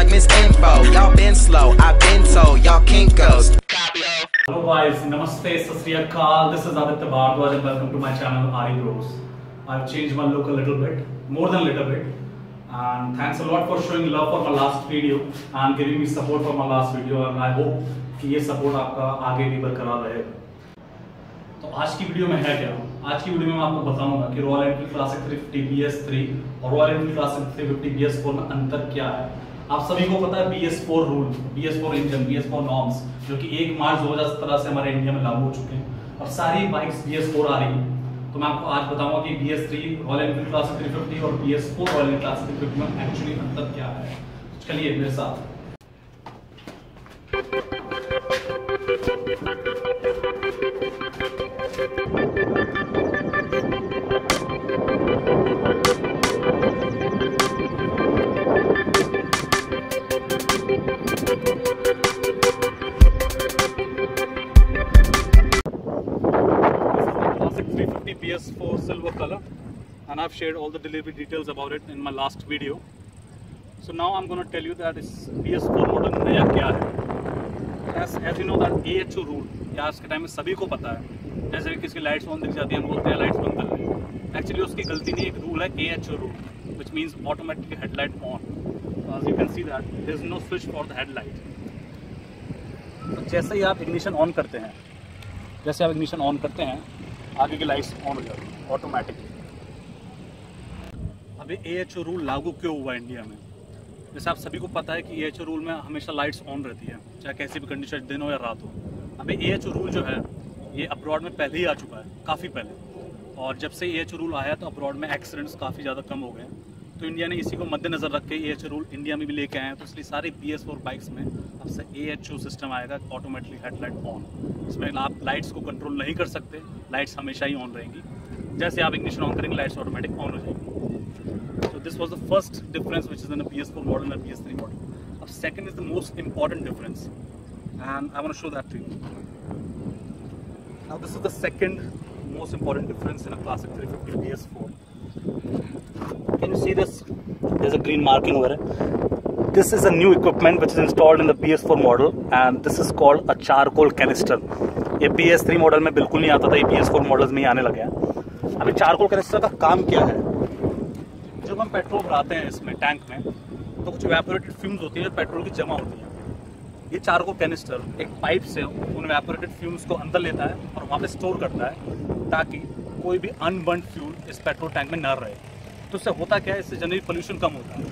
like Miss Info. Y'all been slow, I've been told. Y'all can't ghost. Hello guys, Namaste, Sat Sri Akal. This is Aditya Bhardwaj and welcome to my channel RE Bros. I've changed my look a little bit, more than a little bit. And thanks a lot for showing love for my last video and giving me support for my last video. And I hope कि ये support आपका आगे भी बरकरार रहेगा. तो आज की वीडियो में है क्या? आज की वीडियो में मैं आपको बताऊंगा कि रॉयल एनफील्ड क्लासिक 350 BS3 और रॉयल एनफील्ड क्लासिक 350 BS4 में अंतर क्या है. आप सभी को पता है BS4 rule, BS4 engine, BS4 norms जो कि 1 मार्च 2017 से हमारे इंडिया में लागू हो चुके हैं और सारी बाइक्स BS4 आ रही हैं. तो मैं आपको आज बताऊंगा कि BS3 रॉयल एनफील्ड क्लासिक 350 और BS4 रॉयल एनफील्ड क्लासिक 350 में एक्चुअली अंतर क्या है. चलिए मेरे साथ. BS4 silver color, and I've shared all the delivery details about it in my last video. So now I'm going to tell you that this BS4 model नया क्या है. As you know that AHO rule, या आज के time में सभी को पता है, जैसे कि किसकी लाइट्स ऑन दिख जाती है हम बोलते हैं लाइट्स बंद कर लें. एक्चुअली उसकी गलती नहीं, एक रूल है AHO rule, which means automatically headlight on. As you can see that there is no switch for the headlight. तो जैसे ही आप इग्निशन ऑन करते हैं, आगे की लाइट्स ऑन हो जाती है ऑटोमेटिकली. अभी AHO रूल लागू क्यों हुआ इंडिया में? जैसे आप सभी को पता है कि AHO रूल में हमेशा लाइट्स ऑन रहती है, चाहे कैसी भी कंडीशन, दिन हो या रात हो. अभी AHO रूल जो है ये अब्रॉड में पहले ही आ चुका है, काफ़ी पहले. और जब से AHO रूल आया तो अब्रॉड में एक्सीडेंट्स काफ़ी ज़्यादा कम हो गए हैं. तो इंडिया ने इसी को मद्देनज़र रख के AHO रूल इंडिया में भी लेके आए हैं. तो इसलिए सारी BS4 बाइक्स में अब से AHO सिस्टम आएगा, ऑटोमेटिकली हेडलाइट ऑन. इसमें आप लाइट्स को कंट्रोल नहीं कर सकते, लाइट्स हमेशा ही ऑन रहेंगी. जैसे आप इग्निशन ऑन करेंगे लाइट्स ऑटोमेटिक ऑन हो जाएंगी. So this was the first difference which is in a BS4 model and BS3 model. Now second is the most important difference, and I want to show that to you. Now this is the second most important difference in a classic 350 BS4. Can you see this? There's a green marking over it. This is a new equipment which is installed in the BS4 model, and this is called a charcoal canister. ये BS3 model में बिल्कुल नहीं आता था, ये BS4 models में ही आने लगे हैं. अभी चारकोल कैनिस्टर का काम क्या है? जब हम पेट्रोल भराते हैं इसमें टैंक में तो कुछ इवेपोरेटेड फ्यूम्स होती है जो पेट्रोल की जमा होती है. ये चारकोल कैनिस्टर एक पाइप से उन इवेपोरेटेड फ्यूम्स को अंदर लेता है और वहाँ पे स्टोर करता है ताकि कोई भी अनबर्न्ड फ्यूल इस पेट्रोल टैंक में न रहे. तो इससे होता क्या है, इससे जनरली पोल्यूशन कम होता है.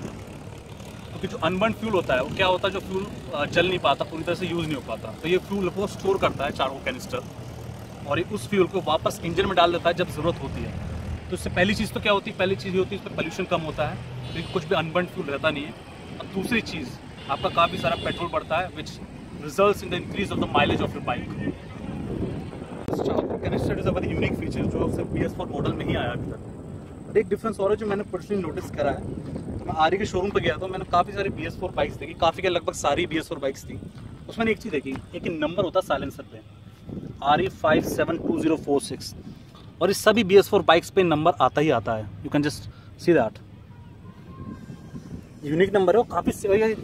क्योंकि जो अनबर्न्ड फ्यूल होता है वो क्या होता है, जो फ्यूल जल नहीं पाता, पूरी तरह से यूज़ नहीं हो पाता. तो ये फ्यूल को स्टोर करता है चारकोल कैनिस्टर और ये उस फ्यूल को वापस इंजन में डाल देता है जब ज़रूरत होती है. तो इससे पहली चीज़ तो क्या होती है, पहली चीज़ ये होती है इसमें पोल्यूशन कम होता है क्योंकि कुछ भी अनबर्न्ड फ्यूल रहता नहीं है. और दूसरी चीज़ आपका काफ़ी सारा पेट्रोल बढ़ता है which results in the increase of the mileage of your bike. Charcoal canister is a very unique feature जो सिर्फ BS4 मॉडल में ही आया अभी तक. और एक डिफरेंस और है जो मैंने पर्सनली नोटिस करा है. मैं RE के शोरूम पर गया था, मैंने काफ़ी सारी BS4 बाइक्स देखी, काफ़ी के लगभग सारी BS4 बाइक्स थी. उसमें एक चीज़ देखी, एक नंबर होता साइलेंसर पे RE572046 और इस सभी BS4 बाइक्स पे नंबर आता ही आता है. You can just see that, unique number है. काफ़ी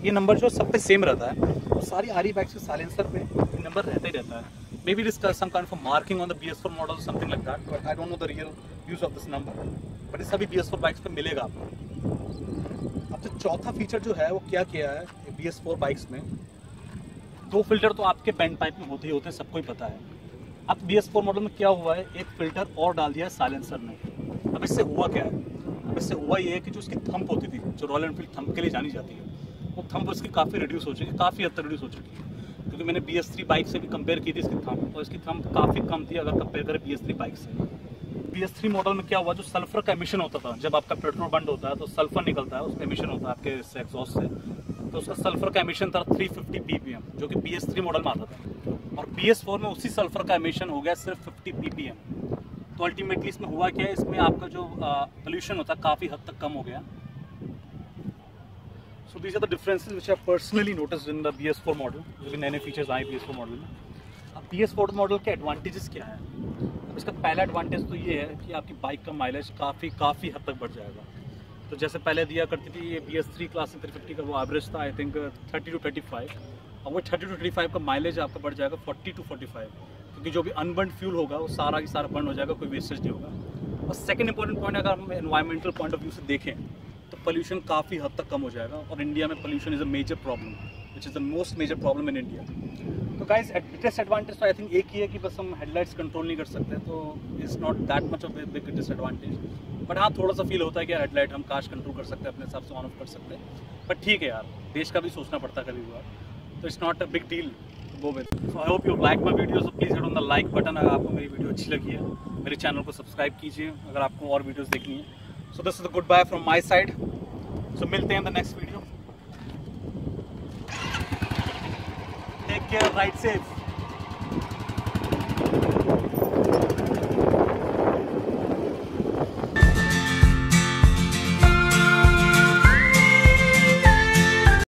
ये नंबर जो सब पे सेम रहता है और सारी RE बाइक्स के साइलेंसर पे ये नंबर रहता ही रहता है. Maybe this some kind of marking on the BS4 model, something like that, but I don't know the real use of this number. But इस सभी BS4 बाइक्स पे मिलेगा आपको. अब जो चौथा फीचर जो है वो क्या किया है BS4 बाइक्स में, 2 फिल्टर तो आपके बैंड पाइप में होते ही होते हैं, सबको ही पता है. अब BS4 मॉडल में क्या हुआ है, एक फिल्टर और डाल दिया है साइलेंसर में. अब इससे हुआ क्या है, अब इससे हुआ ये है कि जो उसकी थंप होती थी, जो रॉयल एनफील्ड थंप के लिए जानी जाती है, वो थंप उसकी काफ़ी रिड्यूस हो चुकी है, काफ़ी हद तक रिड्यूस हो चुकी है. क्योंकि मैंने BS3 बाइक से भी कंपेयर की थी इसकी थंप, और इसकी थंप काफ़ी कम थी अगर कंपेयर करें BS3 बाइक से. BS3 मॉडल में क्या हुआ, जो सल्फर का एमिशन होता था, जब आपका पेट्रोल बंद होता है तो सल्फर निकलता है, उसका एमिशन होता है आपके एग्जॉस्ट से. तो उसका सल्फर का एमिशन था 350 ppm जो कि BS3 मॉडल में आता था. और BS4 में उसी सल्फर का एमिशन हो गया सिर्फ 50 ppm. तो अल्टीमेटली इसमें हुआ क्या है, इसमें आपका जो पोल्यूशन होता है काफ़ी हद तक कम हो गया. So these are the differences which I personally noticed in the BS4 model. जो भी नए नए फीचर्स आए BS4 मॉडल में. अब BS4 मॉडल के एडवांटेजेस क्या है? इसका पहला एडवांटेज तो ये है कि आपकी बाइक का माइलेज काफ़ी हद तक बढ़ जाएगा. तो जैसे पहले दिया करती थी ये BS3 क्लास 350 का वो एवरेज था आई थिंक 30 to 35, और वो 30 to 35 का माइलेज आपका बढ़ जाएगा 40 to 45, क्योंकि जो भी अनबर्न फ्यूल होगा वो सारा की सारा बर्न हो जाएगा, कोई वेस्टेज नहीं होगा। और सेकंड इंपॉर्टेंट पॉइंट, अगर हम एनवायरमेंटल पॉइंट ऑफ व्यू से देखें तो पोल्यूशन काफ़ी हद तक कम हो जाएगा, और इंडिया में pollution is a major problem, which is the most major problem in India. तो गाइस डिसएडवांटेज तो आई थिंक एक ही है कि बस हम हेडलाइट्स कंट्रोल नहीं कर सकते, तो is not that much of a big disadvantage. But हाँ, थोड़ा सा फील होता है कि हेडलाइट हम काश कंट्रोल कर सकते हैं, अपने हिसाब से ऑन ऑफ कर सकते हैं, बट ठीक है यार, देश का भी सोचना पड़ता है कभी बार, तो it's not a big deal go with. So I hope you like my video, so please hit on the like button अगर आपको मेरी वीडियो अच्छी लगी है। मेरे चैनल को सब्सक्राइब कीजिए अगर आपको और वीडियोज़ देखनी है। So this is the goodbye from my side, so मिलते हैं in the next video. Take care, ride safe.